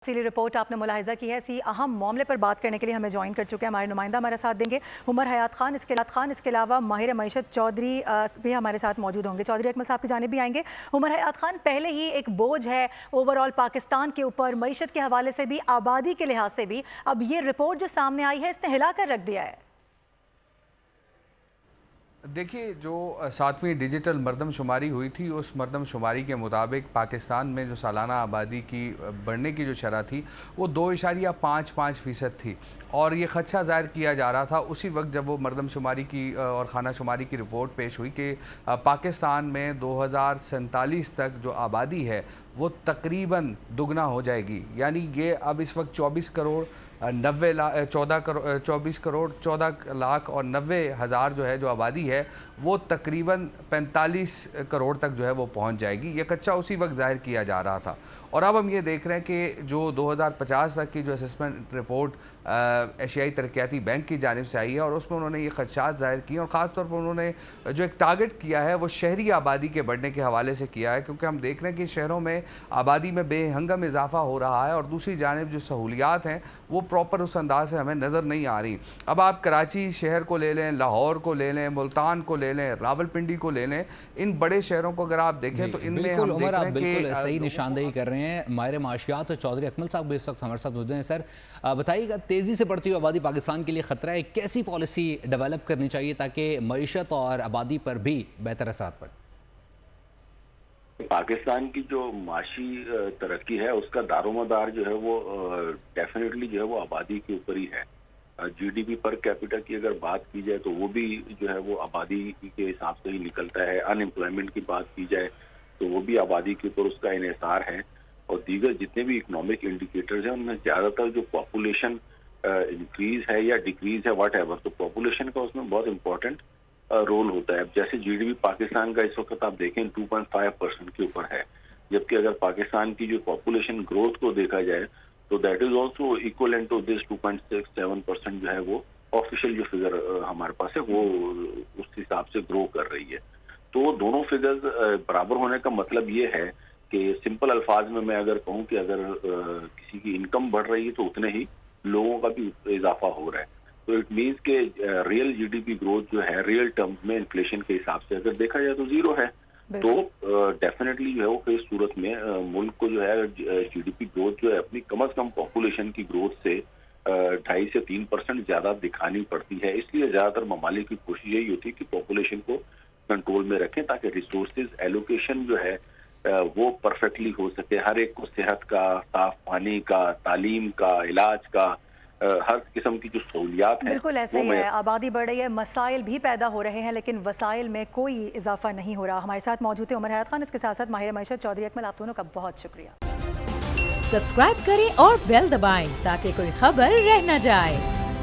तफसीली रिपोर्ट आपने मुलाहिजा की है। इसी अहम मामले पर बात करने के लिए हमें ज्वाइन कर चुके हैं हमारे नुमाइंदा हमारे साथ देंगे उमर हयात खान। इसके अलावा माहिर मईशत चौधरी भी हमारे साथ मौजूद होंगे। चौधरी अकमल साहब की जानिब भी आएंगे। उमर हयात खान, पहले ही एक बोझ है ओवरऑल पाकिस्तान के ऊपर, मईशत के हवाले से भी, आबादी के लिहाज से भी। अब ये रिपोर्ट जो सामने आई है इसने हिला कर रख दिया है। देखिए, जो 7वीं डिजिटल मरदमशुमारी हुई थी, उस मरदमशुमारी के मुताबिक पाकिस्तान में जो सालाना आबादी की बढ़ने की जो शरह थी वो 2.55% थी और ये खदशा ज़ाहिर किया जा रहा था उसी वक्त जब वो मरदमशुमारी की और खाना शुमारी की रिपोर्ट पेश हुई कि पाकिस्तान में 2047 तक जो आबादी है वो तकरीबन दुगना हो जाएगी। यानी ये अब इस वक्त 24 करोड़ 14 लाख और 90,000 जो है जो आबादी है वो तकरीबन 45 करोड़ तक जो है वो पहुंच जाएगी। ये कच्चा उसी वक्त ज़ाहिर किया जा रहा था और अब हम ये देख रहे हैं कि जो 2050 तक की जो असेसमेंट रिपोर्ट एशियाई तरक्याती बैंक की जानिब से आई है और उसमें उन्होंने ये खदशात ज़ाहिर किए और ख़ास तौर पर उन्होंने जो एक टारगेट किया है वो शहरी आबादी के बढ़ने के हवाले से किया है, क्योंकि हम देख रहे हैं कि शहरों में आबादी में बेहंगम इजाफा हो रहा है और दूसरी जानिब जो सहूलियात हैं वो प्रॉपर उस अंदाज से हमें नज़र नहीं आ रही। अब आप कराची शहर को ले लें, लाहौर को ले लें, मुल्तान को ले लें, रावलपिंडी को ले लें, इन बड़े शहरों को अगर आप देखें तो इनमें हम देख रहे हैं कि सही निशानदेही कर रहे हैं। माहिर माशियात चौधरी अकमल साहब भी इस वक्त हमारे साथ मौजूद हैं। सर बताइएगा, तेज़ी से बढ़ती हुई आबादी पाकिस्तान के लिए ख़तरा है, कैसी पॉलिसी डेवलप करनी चाहिए ताकि मईशत और आबादी पर भी बेहतर असर पड़े? पाकिस्तान की जो माशी तरक्की है उसका दारोमदार जो है वो डेफिनेटली जो है वो आबादी के ऊपर ही है। जीडीपी पर कैपिटा की अगर बात की जाए तो वो भी जो है वो आबादी के हिसाब से ही निकलता है। अनएम्प्लॉयमेंट की बात की जाए तो वो भी आबादी के ऊपर उसका इन्हिसार है और दीगर जितने भी इकोनॉमिक इंडिकेटर्स हैं उनमें ज़्यादातर जो पॉपुलेशन इंक्रीज है या डिक्रीज है वट एवर, तो पॉपुलेशन का उसमें बहुत इंपॉर्टेंट रोल होता है। अब जैसे जीडीपी पाकिस्तान का इस वक्त आप देखें 2.5% के ऊपर है, जबकि अगर पाकिस्तान की जो पॉपुलेशन ग्रोथ को देखा जाए तो that is also equivalent to this 2.67% जो है वो ऑफिशियल जो फिगर हमारे पास है वो उस हिसाब से ग्रो कर रही है। तो दोनों फिगर्स बराबर होने का मतलब ये है कि सिंपल अल्फाज में मैं अगर कहूँ कि अगर किसी की इनकम बढ़ रही है तो उतने ही लोगों का भी इजाफा हो रहा है। तो इट मीन्स के रियल जीडीपी ग्रोथ जो है रियल टर्म्स में इन्फ्लेशन के हिसाब से अगर देखा जाए तो जीरो है। तो डेफिनेटली जो है वो इस सूरत में मुल्क को जो है जीडीपी ग्रोथ जो है अपनी कम से कम पॉपुलेशन की ग्रोथ से 2.5 से 3% ज्यादा दिखानी पड़ती है। इसलिए ज्यादातर ममालिक की कोशिश यही होती है कि पॉपुलेशन को कंट्रोल में रखें ताकि रिसोर्सेज एलोकेशन जो है वो परफेक्टली हो सके। हर एक को सेहत का, साफ पानी का, तालीम का, इलाज का, हर किस्म की जो सहूलियात हैं। बिल्कुल ऐसा ही है। आबादी बढ़ रही है, मसाइल भी पैदा हो रहे हैं, लेकिन वसाइल में कोई इजाफा नहीं हो रहा। हमारे साथ मौजूद है उमर हयात खान, इसके साथ साथ माहिर मईशत चौधरी अकमल। आप दोनों का बहुत शुक्रिया। सब्सक्राइब करें और बेल दबाएं ताकि कोई खबर रह न जाए।